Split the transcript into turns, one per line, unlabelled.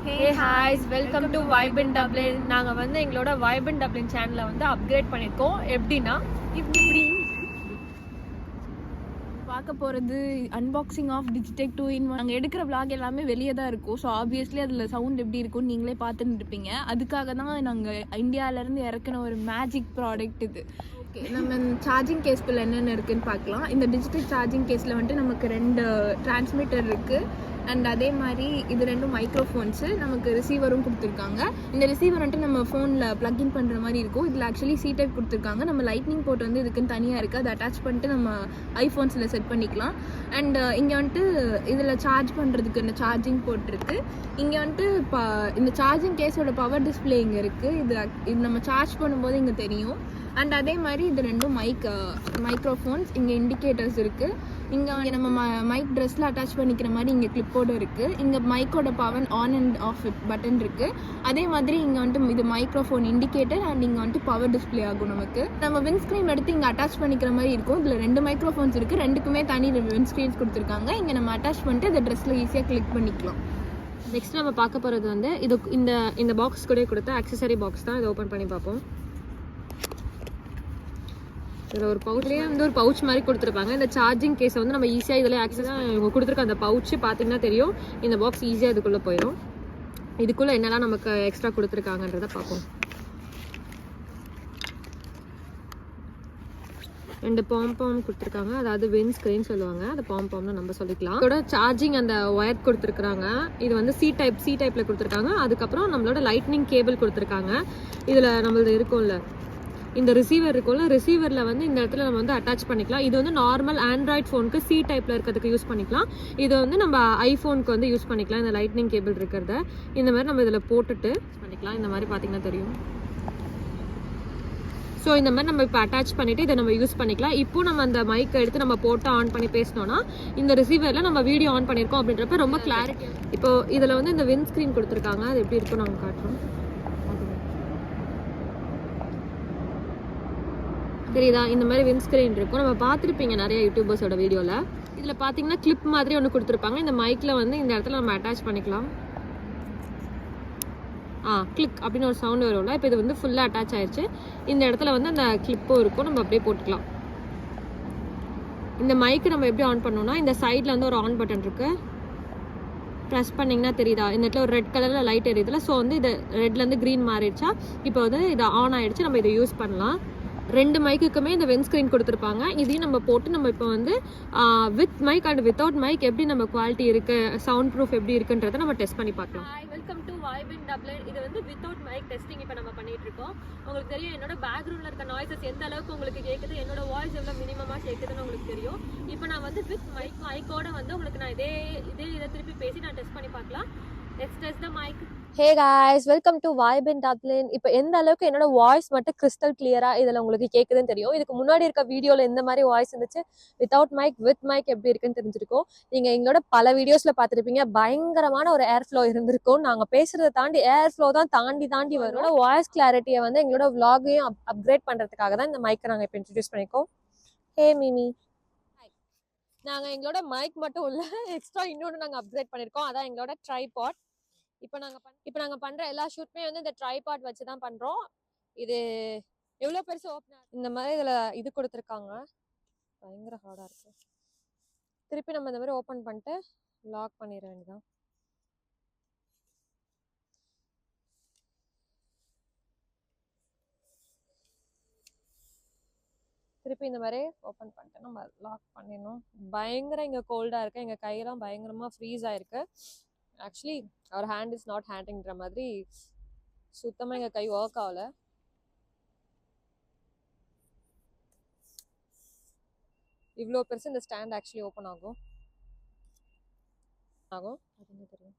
Hey guys, welcome to Vibe in Dublin. நாங்க வந்து எங்களோட Vibe in Dublin சேனலை வந்து அப்கிரேட் பண்ணிருக்கோம். எப்படின்னா இப்படி பார்க்க போகிறது அன்பாக்சிங் ஆஃப் டிஜிடெக் 2-in-1. நாங்கள் எடுக்கிற vlog எல்லாமே வெளியே தான் இருக்கும். ஸோ ஆப்வியஸ்லி அதில் சவுண்ட் எப்படி இருக்கும்னு நீங்களே பார்த்துட்டு இருப்பீங்க. அதுக்காக தான் நாங்கள் இந்தியாவிலேருந்து இறக்குன ஒரு மேஜிக் ப்ராடக்ட் இது. ஓகே, நம்ம சார்ஜிங் கேஸ்பில் என்னென்ன இருக்குதுன்னு பார்க்கலாம். இந்த டிஜிடெக் சார்ஜிங் கேஸில் வந்துட்டு நமக்கு 2 டிரான்ஸ்மிட்டர் இருக்குது. அண்ட் அதே மாதிரி இது 2 மைக்ரோஃபோன்ஸு, நமக்கு ரிசீவரும் கொடுத்துருக்காங்க. இந்த ரிசீவர் வந்துட்டு நம்ம ஃபோனில் ப்ளக்இன் பண்ணுற மாதிரி இருக்கும். இதில் ஆக்சுவலி சி டைப் கொடுத்துருக்காங்க. நம்ம லைட்னிங் போர்ட் வந்து இதுக்குன்னு தனியாக இருக்குது. அதை அட்டாச் பண்ணிட்டு நம்ம ஐஃபோன்ஸில் செட் பண்ணிக்கலாம். அண்ட் இங்கே வந்துட்டு இதில் சார்ஜ் பண்ணுறதுக்கு இந்த சார்ஜிங் போர்ட் இருக்குது. இங்கே வந்துட்டு இந்த சார்ஜிங் கேஸோட பவர் டிஸ்பிளே இங்கே இருக்குது. இது நம்ம சார்ஜ் பண்ணும்போது இங்கே தெரியும். அண்ட் அதே மாதிரி இது 2 மைக்ரோஃபோன்ஸ். இங்கே இண்டிகேட்டர்ஸ் இருக்குது. இங்கே நம்ம மைக் ட்ரெஸ்ஸில் அட்டாச் பண்ணிக்கிற மாதிரி இங்கே கிளிப்போடு இருக்குது. இங்கே மைக்கோட power on and off button இருக்குது. அதே மாதிரி இங்கே வந்துட்டு இது மைக்ரோஃபோன் இண்டிகேட்டர் அண்ட் இங்கே வந்துட்டு பவர் டிஸ்பிளே ஆகும். நம்ம விண்ட்ஸ்க்ரீன் எடுத்து இங்கே அட்டாச் பண்ணிக்கிற மாதிரி இருக்கும். இதில் 2 மைக்ரோஃபோன்ஸ் இருக்குது. 2க்குமே தனி விண்ட்ஸ்க்ரீன்ஸ் கொடுத்துருக்காங்க. இங்கே நம்ம அட்டாச் பண்ணிட்டு இந்த ட்ரெஸ்ஸில் ஈஸியாக கிளிக் பண்ணிக்கலாம்.
நெக்ஸ்ட் நம்ம பார்க்க போகிறது வந்து இந்த பாக்ஸ் கூட கொடுத்த அக்சசரி பாக்ஸ் தான். இதை ஓப்பன் பண்ணி பார்ப்போம். இதில் ஒரு பவுச்லேயே வந்து ஒரு பவுச் மாதிரி கொடுத்துருப்பாங்க. இந்த சார்ஜிங் கேஸை வந்து நம்ம ஈஸியாக இதில் ஆக்சஸாக இவங்க கொடுத்துருக்க அந்த பவுச்சு பார்த்தீங்கன்னா தெரியும். இந்த பாக்ஸ் ஈஸியாக இதுக்குள்ளே போயிடும். இதுக்குள்ளே என்னெல்லாம் நமக்கு எக்ஸ்ட்ரா கொடுத்துருக்காங்கன்றதை பார்ப்போம். 2 பாம் கொடுத்துருக்காங்க. அதாவது விண்ட் ஸ்க்ரீன் சொல்லுவாங்க. அந்த பாம்னு நம்ம சொல்லிக்கலாம். இதோட சார்ஜிங் அந்த ஒயர் கொடுத்துருக்காங்க. இது வந்து சி டைப்பில் கொடுத்துருக்காங்க. அதுக்கப்புறம் நம்மளோட லைட்னிங் கேபிள் கொடுத்துருக்காங்க. இதில் நம்மளது இருக்கும்ல இந்த ரிசீவர் இருக்கும்ல, ரிசீவரில் வந்து இந்த இடத்துல நம்ம வந்து அட்டாச் பண்ணிக்கலாம். இது வந்து நார்மல் ஆண்ட்ராய்ட் ஃபோனுக்கு சி டைப்பில் இருக்கிறதுக்கு யூஸ் பண்ணிக்கலாம். இதை வந்து நம்ம ஐஃபோனுக்கு வந்து யூஸ் பண்ணிக்கலாம். இந்த லைட்னிங் கேபிள் இருக்கிறத இந்த மாதிரி நம்ம இதில் போட்டுட்டு பண்ணிக்கலாம். இந்த மாதிரி பார்த்தீங்கன்னா தெரியும். ஸோ இந்த மாதிரி நம்ம இப்போ அட்டாச் பண்ணிவிட்டு இதை நம்ம யூஸ் பண்ணிக்கலாம். இப்போ நம்ம அந்த மைக்கை எடுத்து நம்ம போட்டு ஆன் பண்ணி பேசினோன்னா இந்த ரிசீவரில் நம்ம வீடியோ ஆன் பண்ணியிருக்கோம் அப்படின்றப்ப ரொம்ப கிளாரிட்டி. இப்போ இதில் வந்து இந்த விண்ட் ஸ்க்ரீன் கொடுத்துருக்காங்க. அது எப்படி இருக்கும் நாங்கள் காட்டுறோம். தெரியுதா? இந்த மாதிரி விண்ட் ஸ்க்ரீன் இருக்கும். நம்ம பார்த்துருப்பீங்க நிறைய யூடியூபர்ஸோட வீடியோவில். இதில் பார்த்தீங்கன்னா கிளிப் மாதிரி ஒன்று கொடுத்துருப்பாங்க. இந்த மைக்கில் வந்து இந்த இடத்துல நம்ம அட்டாச் பண்ணிக்கலாம். கிளிக் அப்படின்னு ஒரு சவுண்டு வரும்ல. இப்போ இது வந்து ஃபுல்லாக அட்டாச் ஆயிடுச்சு. இந்த இடத்துல வந்து அந்த கிளிப்பும் இருக்கும். நம்ம அப்படியே போட்டுக்கலாம். இந்த மைக்கு நம்ம எப்படி ஆன் பண்ணோம்னா இந்த சைடில் வந்து ஒரு ஆன் பட்டன் இருக்குது. ப்ரெஸ் பண்ணிங்கன்னா தெரியுதா? இந்த இடத்துல ஒரு ரெட் கலரில் லைட் எரியுதுல. ஸோ வந்து இது ரெட்லேருந்து க்ரீன் மாறிடுச்சா. இப்போ வந்து இது ஆன் ஆகிடுச்சு. நம்ம இதை யூஸ் பண்ணலாம். 2 மைக்குக்குமே இந்த விண்ட் ஸ்க்ரீன் கொடுத்துருப்பாங்க. இதையும் நம்ம போட்டு நம்ம இப்போ வந்து with mic and without mic எப்படி நம்ம குவாலிட்டி இருக்குது, சவுண்ட் ப்ரூஃப் எப்படி இருக்குன்றதை நம்ம டெஸ்ட் பண்ணி பார்க்கலாம்.
Welcome to vibe in Dublin. இது வந்து வித்தவுட் மைக் டெஸ்டிங் இப்போ நம்ம பண்ணிட்டு இருக்கோம். உங்களுக்கு தெரியும் என்னோட பேக்ரவுண்டில் இருக்க நாய்ஸஸ் எந்த அளவுக்கு உங்களுக்கு கேட்குது, என்னோட வாய்ஸ் எவ்வளோ மினிமமாக கேட்குதுன்னு உங்களுக்கு தெரியும். இப்போ நான் வந்து வித் மைக்கோட வந்து உங்களுக்கு நான் இதை திருப்பி பேசி நான் டெஸ்ட் பண்ணி பார்க்கலாம். Let's test the mic.
Hey guys, welcome to Vibe in Dublin. இப்போ எந்த அளவுக்கு என்னோட வாய்ஸ் மட்டும் கிறிஸ்டல் கிளியரா இதில் உங்களுக்கு கேட்குதுன்னு தெரியும். இதுக்கு முன்னாடி இருக்க வீடியோவில் எந்த மாதிரி வாய்ஸ் இருந்துச்சு, வித்தவுட் மைக் வித் மைக் எப்படி இருக்குன்னு தெரிஞ்சிருக்கும். நீங்கள் எங்களோட பல வீடியோஸில் பார்த்துருப்பீங்க. பயங்கரமான ஒரு ஏர் ஃப்ளோ இருந்திருக்கும். நாங்கள் பேசுறதை தாண்டி ஏர் ஃப்ளோ தான் தாண்டி வரும். வாய்ஸ் கிளாரிட்டியை வந்து எங்களோட விளாகையும் அப்கிரேட் பண்ணுறதுக்காக தான் இந்த மைக்கை நாங்கள் இப்போ இன்ட்ரடியூஸ் பண்ணியிருக்கோம். ஹே மிமி, நாங்கள் எங்களோட மைக் மட்டும் இல்லை, எக்ஸ்ட்ரா இன்னொன்று நாங்கள் அப்கிரேட் பண்ணியிருக்கோம். அதான் எங்களோட ட்ரைபாட். இப்போ நாங்கள் பண்ணுற எல்லா ஷூட்டுமே வந்து இந்த ட்ரைபாட் வச்சு தான் பண்ணுறோம். இது எவ்வளோ பெருசு ஓப்பன் இந்த மாதிரி இதில் இது கொடுத்துருக்காங்க. பயங்கர ஹார்டாக இருக்குது. திருப்பி நம்ம இந்த மாதிரி ஓப்பன் பண்ணிட்டு லாக் பண்ணிட வேண்டியதான். திருப்பி இந்த மாதிரி ஓப்பன் பண்ணிட்டு நம்ம லாக் பண்ணிடணும். பயங்கர இங்கே கோல்டாக இருக்குது. எங்கள் கையெல்லாம் பயங்கரமாக ஃப்ரீஸ் ஆகிருக்கு. ஆக்சுவலி அவர் ஹேண்ட் இஸ் நாட் ஹேண்டிங்கிற மாதிரி சுத்தமாக எங்கள் கை ஒர்க் ஆகலை. இவ்வளோ பெருசு இந்த ஸ்டாண்ட் ஆக்சுவலி ஓப்பன் ஆகும். அது என்ன தெரியும்.